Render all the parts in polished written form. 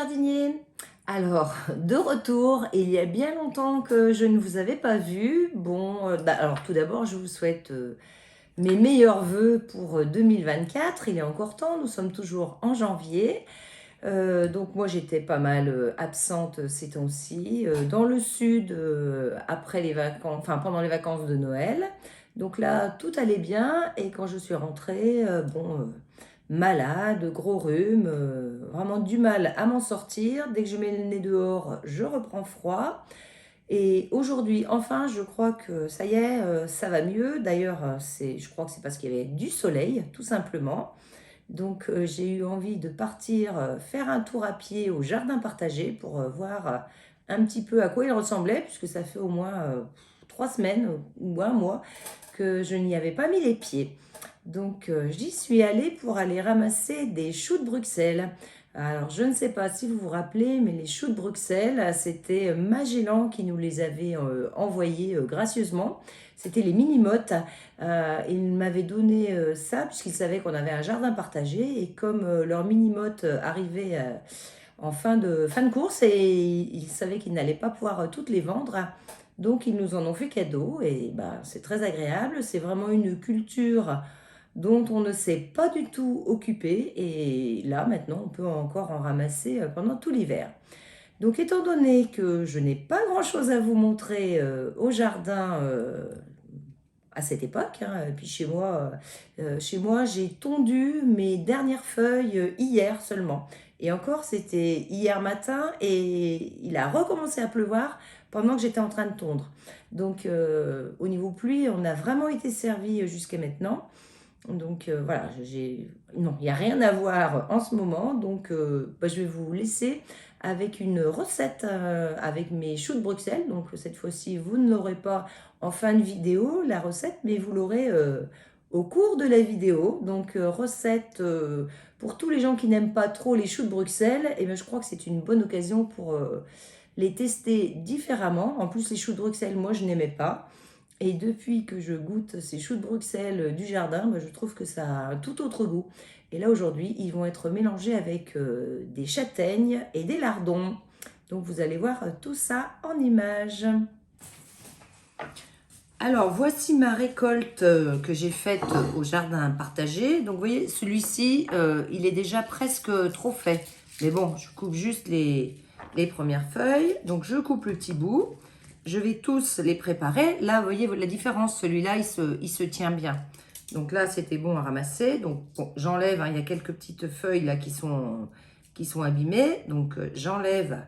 jardiniers. Alors, de retour, il y a bien longtemps que je ne vous avais pas vu. Bon, alors tout d'abord, je vous souhaite mes meilleurs vœux pour 2024. Il est encore temps, nous sommes toujours en janvier. Donc moi, j'étais pas mal absente ces temps-ci, dans le sud, après les vacances, enfin pendant les vacances de Noël. Donc là, tout allait bien et quand je suis rentrée, malade, gros rhume, vraiment du mal à m'en sortir. Dès que je mets le nez dehors, je reprends froid. Et aujourd'hui, enfin, je crois que ça y est, ça va mieux. D'ailleurs, je crois que c'est parce qu'il y avait du soleil, tout simplement. Donc, j'ai eu envie de partir faire un tour à pied au jardin partagé pour voir un petit peu à quoi il ressemblait, puisque ça fait au moins 3 semaines ou un mois que je n'y avais pas mis les pieds. Donc, j'y suis allée pour aller ramasser des choux de Bruxelles. Alors, je ne sais pas si vous vous rappelez, mais les choux de Bruxelles, c'était Magellan qui nous les avait envoyés gracieusement. C'était les mini-mottes. Il m'avait donné ça puisqu'il savait qu'on avait un jardin partagé. Et comme leurs mini-mottes arrivaient en fin de course, et ils savaient qu'ils n'allaient pas pouvoir toutes les vendre, donc ils nous en ont fait cadeau. Et c'est très agréable. C'est vraiment une culture dont on ne s'est pas du tout occupé. Et là, maintenant, on peut encore en ramasser pendant tout l'hiver. Donc, étant donné que je n'ai pas grand-chose à vous montrer au jardin à cette époque, hein, et puis chez moi, j'ai tondu mes dernières feuilles hier seulement. Et encore, c'était hier matin et il a recommencé à pleuvoir pendant que j'étais en train de tondre. Donc, au niveau pluie, on a vraiment été servi jusqu'à maintenant. Donc voilà, non, il n'y a rien à voir en ce moment. Donc je vais vous laisser avec une recette avec mes choux de Bruxelles. Donc cette fois-ci, vous ne l'aurez pas en fin de vidéo, la recette, mais vous l'aurez au cours de la vidéo. Donc recette pour tous les gens qui n'aiment pas trop les choux de Bruxelles. Et bien, je crois que c'est une bonne occasion pour les tester différemment. En plus, les choux de Bruxelles, moi, je n'aimais pas. Et depuis que je goûte ces choux de Bruxelles du jardin, je trouve que ça a un tout autre goût. Et là, aujourd'hui, ils vont être mélangés avec des châtaignes et des lardons. Donc, vous allez voir tout ça en images. Alors, voici ma récolte que j'ai faite au jardin partagé. Donc, vous voyez, celui-ci, il est déjà presque trop fait. Mais bon, je coupe juste les premières feuilles. Donc, je coupe le petit bout. Je vais tous les préparer. Là, vous voyez la différence. Celui-là, il se tient bien. Donc là, c'était bon à ramasser. Donc, bon, j'enlève. Hein, il y a quelques petites feuilles là qui sont abîmées. Donc, j'enlève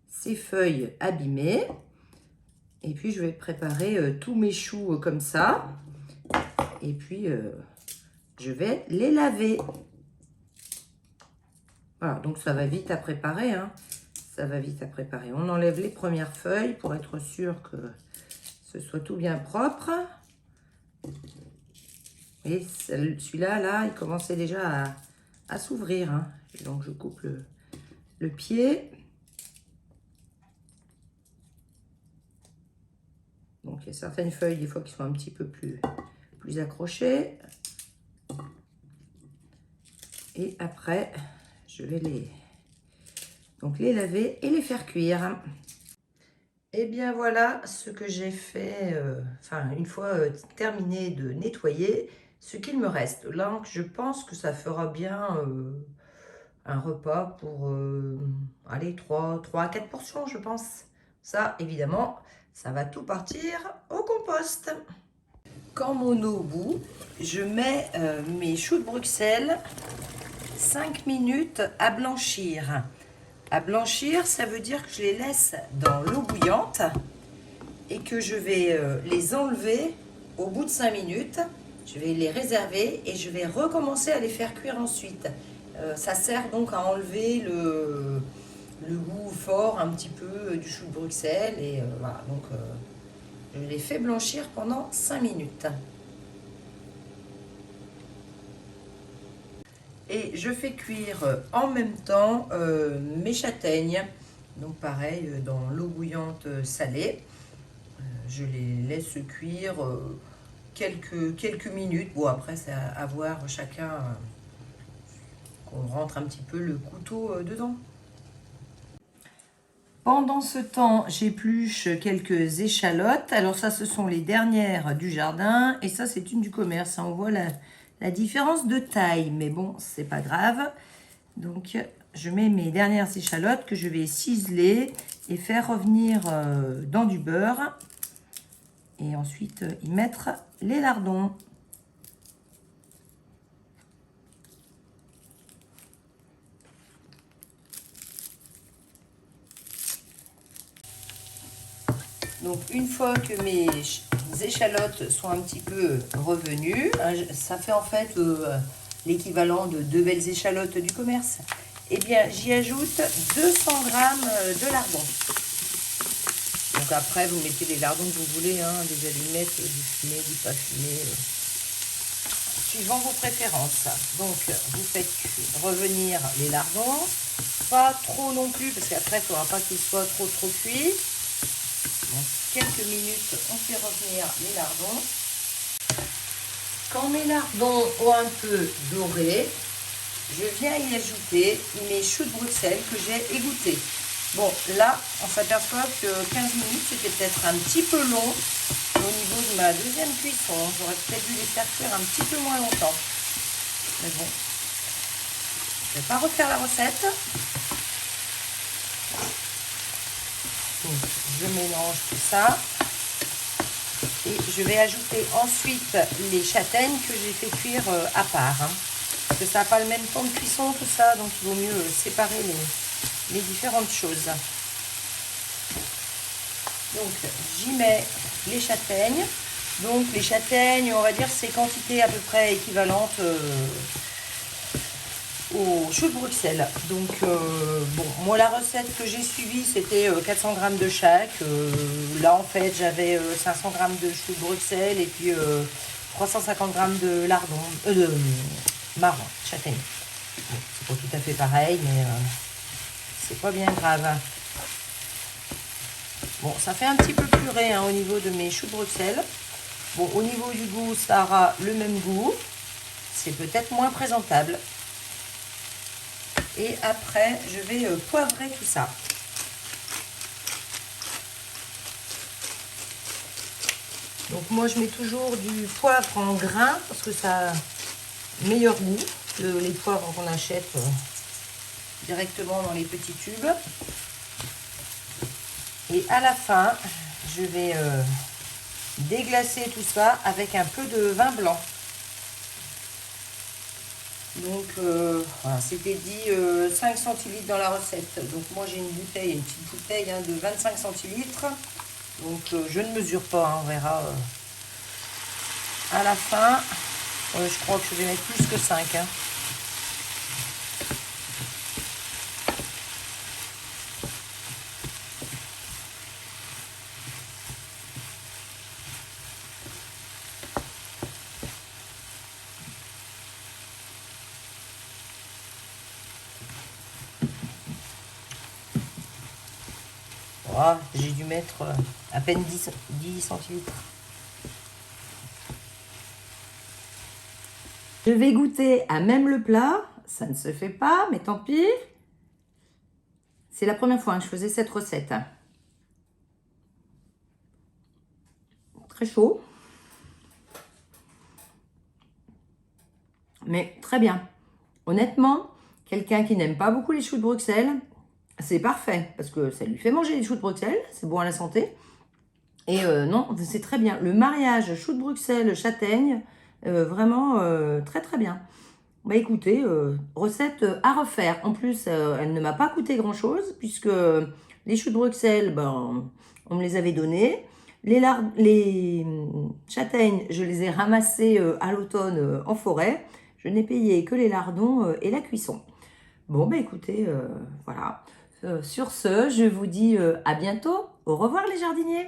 ces feuilles abîmées. Et puis, je vais préparer tous mes choux comme ça. Et puis, je vais les laver. Voilà, donc ça va vite à préparer. Hein. Ça va vite à préparer. On enlève les premières feuilles pour être sûr que ce soit tout bien propre. Et celui-là, là, il commençait déjà à s'ouvrir. Hein. Donc, je coupe le pied. Donc, il y a certaines feuilles, des fois, qui sont un petit peu plus accrochées. Et après, je vais les laver et les faire cuire. Et bien voilà ce que j'ai fait, une fois terminé de nettoyer, ce qu'il me reste. Là, je pense que ça fera bien un repas pour, allez, 3 à 4 portions, je pense. Ça, évidemment, ça va tout partir au compost. Quand mon eau bout, je mets mes choux de Bruxelles 5 minutes à blanchir. À blanchir, ça veut dire que je les laisse dans l'eau bouillante et que je vais les enlever au bout de 5 minutes. Je vais les réserver et je vais recommencer à les faire cuire ensuite. Ça sert donc à enlever le goût fort un petit peu du chou de Bruxelles. Et voilà, donc je les fais blanchir pendant 5 minutes. Et je fais cuire en même temps mes châtaignes. Donc pareil, dans l'eau bouillante salée. Je les laisse cuire quelques minutes. Bon, après, c'est à voir chacun qu'on rentre un petit peu le couteau dedans. Pendant ce temps, j'épluche quelques échalotes. Alors ça, ce sont les dernières du jardin. Et ça, c'est une du commerce. On voit la différence de taille. Mais bon, c'est pas grave. Donc, je mets mes dernières échalotes que je vais ciseler et faire revenir dans du beurre. Et ensuite, y mettre les lardons. Donc, une fois que mes échalotes sont un petit peu revenues, ça fait en fait l'équivalent de 2 belles échalotes du commerce. Eh bien, j'y ajoute 200 g de lardons. Donc après, vous mettez les lardons que vous voulez, hein, des allumettes, du fumé, du pas fumé, suivant vos préférences. Donc, vous faites revenir les lardons, pas trop non plus, parce qu'après, il ne faudra pas qu'ils soient trop cuits. Donc, quelques minutes, on fait revenir les lardons. Quand mes lardons ont un peu doré, je viens y ajouter mes choux de Bruxelles que j'ai égouttés. Bon, là, on s'aperçoit que 15 minutes, c'était peut-être un petit peu long au niveau de ma deuxième cuisson. J'aurais peut-être dû les faire cuire un petit peu moins longtemps. Mais bon, je ne vais pas refaire la recette. Donc, je mélange tout ça. Et je vais ajouter ensuite les châtaignes que j'ai fait cuire à part. Hein, parce que ça n'a pas le même temps de cuisson, tout ça. Donc, il vaut mieux séparer les différentes choses. Donc, j'y mets les châtaignes. Donc, les châtaignes, on va dire, c'est quantité à peu près équivalente aux choux de Bruxelles. Donc, bon, moi, la recette que j'ai suivie, c'était 400 g de chaque. Là, en fait, j'avais 500 g de choux de Bruxelles et puis 350 g de lardons, de marron, châtaigne. Bon, c'est pas tout à fait pareil, mais c'est pas bien grave. Bon, ça fait un petit peu purée hein, au niveau de mes choux de Bruxelles. Bon, au niveau du goût, ça aura le même goût. C'est peut-être moins présentable. Et après, je vais poivrer tout ça. Donc moi, je mets toujours du poivre en grains parce que ça a meilleur goût que les poivres qu'on achète directement dans les petits tubes. Et à la fin, je vais déglacer tout ça avec un peu de vin blanc. Donc, voilà, c'était dit 5 centilitres dans la recette. Donc, moi, j'ai une bouteille, une petite bouteille hein, de 25 centilitres. Donc, je ne mesure pas, hein, on verra à la fin. Je crois que je vais mettre plus que 5. Hein. Oh, j'ai dû mettre à peine 10 centilitres. Je vais goûter à même le plat. Ça ne se fait pas, mais tant pis. C'est la première fois que je faisais cette recette. Très chaud. Mais très bien. Honnêtement, quelqu'un qui n'aime pas beaucoup les choux de Bruxelles, c'est parfait. Parce que ça lui fait manger les choux de Bruxelles. C'est bon à la santé. Et non, c'est très bien. Le mariage choux de Bruxelles, châtaigne, vraiment très très bien. Bah écoutez, recette à refaire. En plus, elle ne m'a pas coûté grand-chose puisque les choux de Bruxelles, ben, on me les avait donnés. Les châtaignes, je les ai ramassées à l'automne en forêt. Je n'ai payé que les lardons et la cuisson. Bon, bah écoutez, voilà. Sur ce, je vous dis à bientôt. Au revoir les jardiniers.